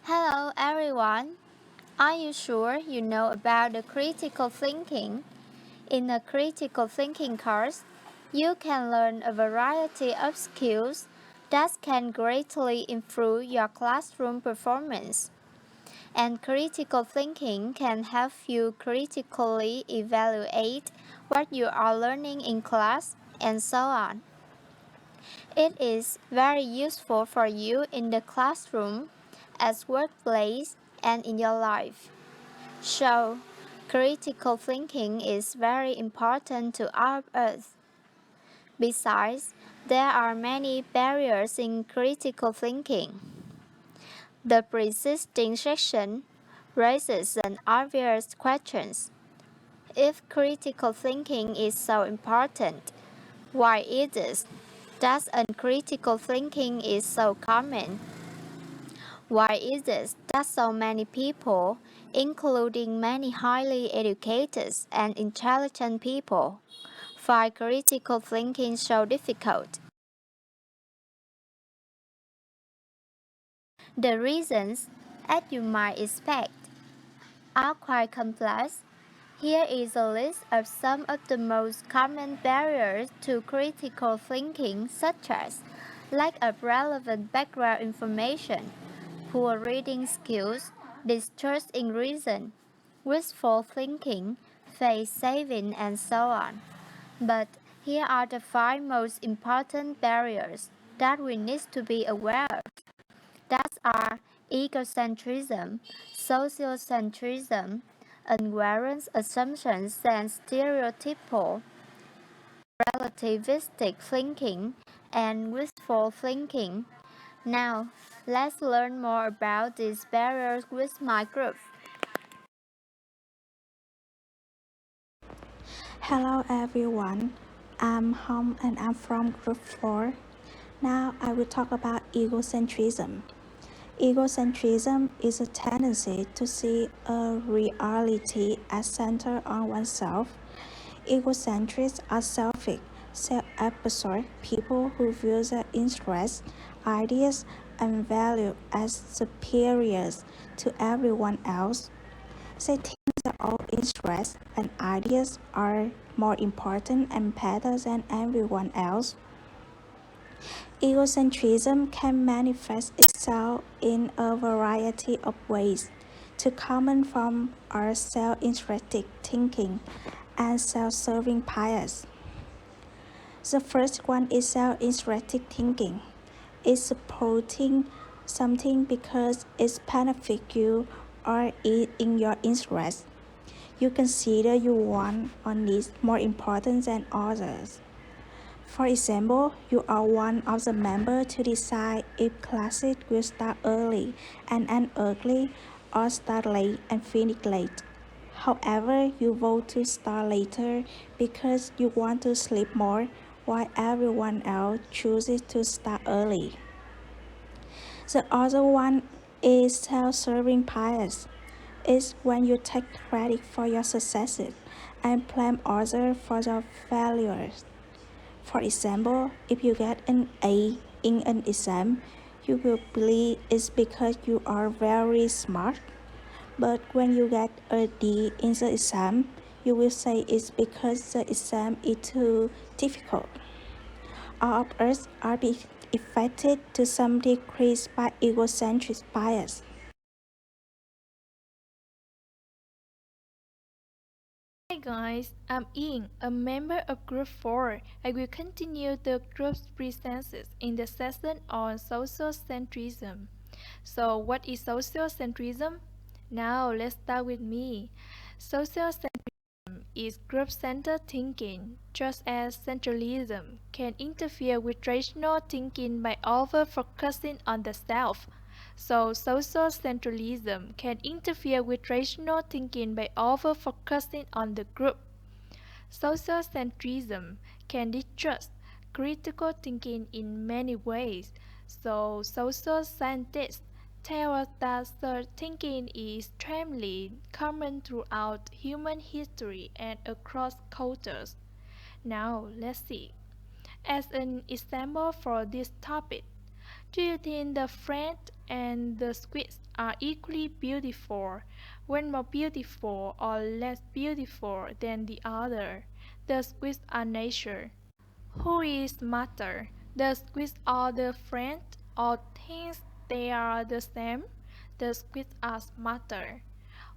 Hello everyone. Are you sure you know about the critical thinking? In a critical thinking course, you can learn a variety of skills that can greatly improve your classroom performance. And critical thinking can help you critically evaluate what you are learning in class and so on. It is very useful for you in the classroom, as workplace, and in your life. So, critical thinking is very important to our earth. Besides, there are many barriers in critical thinking. The preceding section raises an obvious question. If critical thinking is so important, why is it that uncritical thinking is so common? Why is it that so many people, including many highly educated and intelligent people, find critical thinking so difficult? The reasons, as you might expect, are quite complex. Here is a list of some of the most common barriers to critical thinking, such as lack of relevant background information, poor reading skills, distrust in reason, wishful thinking, face saving, and so on. But here are the five most important barriers that we need to be aware of. That are egocentrism, sociocentrism, unwarranted assumptions and stereotypal relativistic thinking, and wishful thinking. Now, let's learn more about these barriers with my group. Hello everyone, I'm Hom and I'm from Group 4. Now I will talk about egocentrism. Egocentrism is a tendency to see a reality as centered on oneself. Egocentrics are selfish, self-absorbed people who view their interests, ideas, and values as superiors to everyone else. They think their own interests and ideas are more important and better than everyone else. Egocentrism can manifest itself in a variety of ways. Two common forms are self-interested thinking and self-serving bias. The first one is self-interested thinking. It's supporting something because it benefits you or is in your interest. You consider your want or needs more important than others. For example, you are one of the members to decide if classes will start early and end early or start late and finish late. However, you vote to start later because you want to sleep more while everyone else chooses to start early. The other one is self-serving bias. It's when you take credit for your successes and blame others for your failures. For example, if you get an A in an exam, you will believe it's because you are very smart. But when you get a D in the exam, you will say it's because the exam is too difficult. All of us are being affected to some degree by egocentric bias. Hi guys, I'm Ying, a member of Group 4. I will continue the group's presentations in the session on sociocentrism. So, what is sociocentrism? Now, let's start with me. Sociocentrism is group-centered thinking, just as centralism can interfere with rational thinking by over-focusing on the self. So, social-centralism can interfere with rational thinking by over-focusing on the group. Social-centrism can distrust critical thinking in many ways. So, social scientists tell us that such thinking is extremely common throughout human history and across cultures. Now, let's see. As an example for this topic, Do you think the friend and the squid are equally beautiful, one more beautiful or less beautiful than the other? The squids are nature. Who is smarter, the squid or the friend, or thinks they are the same? The squids are smarter.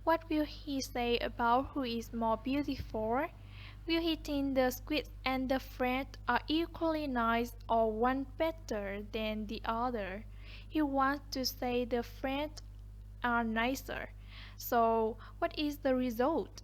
What will he say about who is more beautiful? Will he think the squid and the friend are equally nice or one better than the other? He wants to say the friends are nicer. So, what is the result?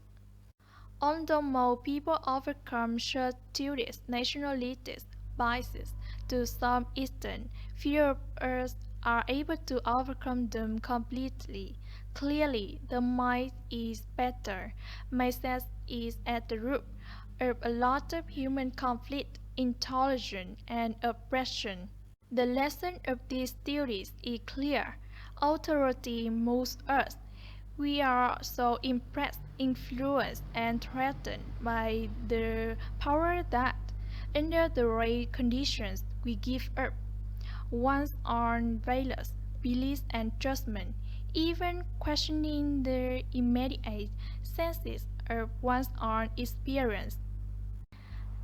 Although more people overcome such tourist nationalist biases to some extent, few of us are able to overcome them completely. Clearly, the mind is better. Mindset is at the root of a lot of human conflict, intolerance, and oppression. The lesson of these theories is clear. Authority moves us. We are so impressed, influenced, and threatened by the power that, under the right conditions, we give up one's own values, beliefs, and judgment, even questioning the immediate senses of one's own experience.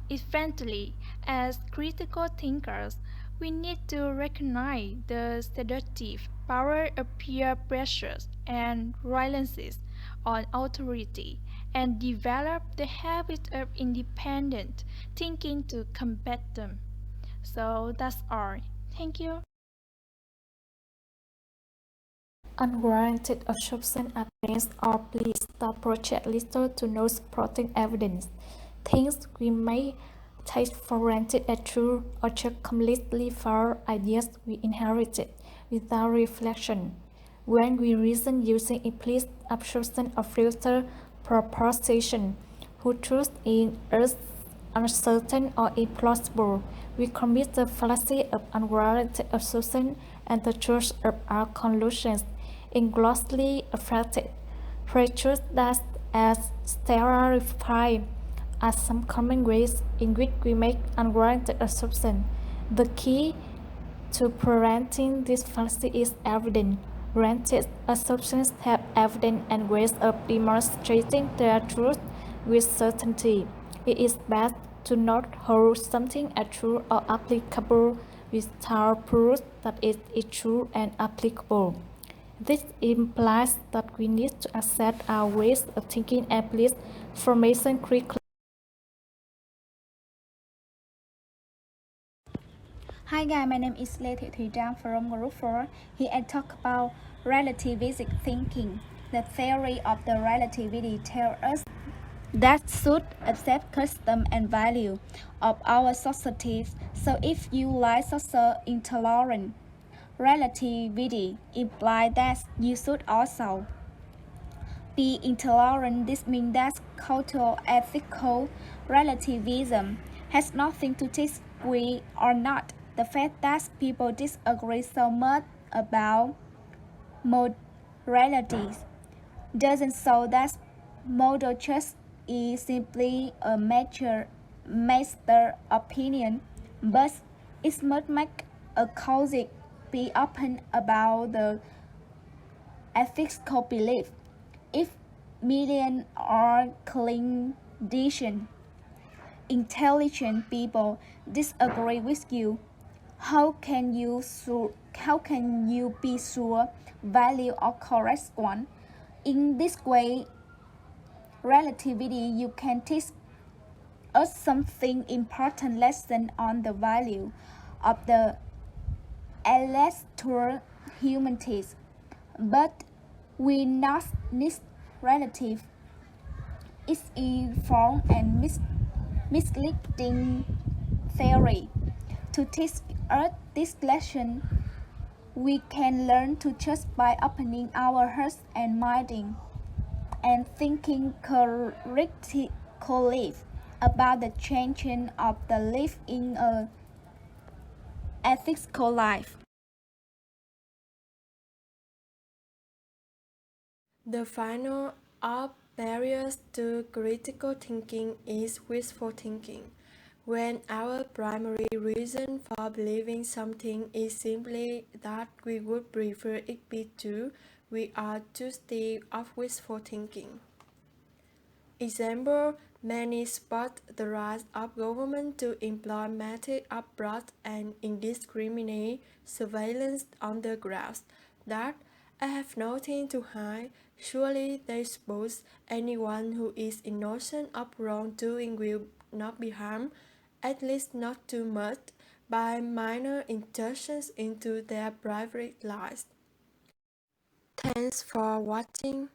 Eventually, as critical thinkers, we need to recognize the seductive power of peer pressures and reliance on authority and develop the habit of independent thinking to combat them. So that's all. Thank you. Unwarranted assumptions against our beliefs that project little to no supporting evidence. Things we may take for granted as true or just completely false ideas we inherited without reflection. When we reason using implicit assumption or filter proposition, whose truth is uncertain or implausible, we commit the fallacy of unwarranted assumption and the truth of our conclusions ingloriously affected. Prejudice that as stereotyped are some common ways in which we make unwarranted assumptions. The key to preventing this fallacy is evidence. Granted, assumptions have evidence and ways of demonstrating their truth with certainty. It is best to not hold something as true or applicable without proof that it is true and applicable. This implies that we need to accept our ways of thinking and place information quickly. Hi guys, my name is Lê Thị Thùy Trang from Group 4. Here I talk about relativistic thinking. The theory of the relativity tells us that should accept custom and value of our societies. So if you like social intolerance, relativity implies that you should also be intolerant. This means that cultural ethical relativism has nothing to disagree or not. The fact that people disagree so much about moralities doesn't show that moral choice is simply a master opinion, but it must make a cause be open about the ethical belief. If million or condition intelligent people disagree with you, how can you be sure value or correct one? In this way, relativity you can teach us something important lesson on the value of the electoral humanities, but we not need relative is informed and misleading theory. To teach us this lesson, we can learn to trust by opening our hearts and minding and thinking critically about the changing of the life in a ethical life. The final of barriers to critical thinking is wishful thinking. when our primary reason for believing something is simply that we would prefer it be true, we are guilty of wishful thinking. Example, many support the rise of government to employ methods of broad and indiscriminate surveillance on the grounds that I have nothing to hide. Surely they suppose anyone who is innocent of wrongdoing will not be harmed, at least not too much, by minor intrusions into their private lives. Thanks for watching.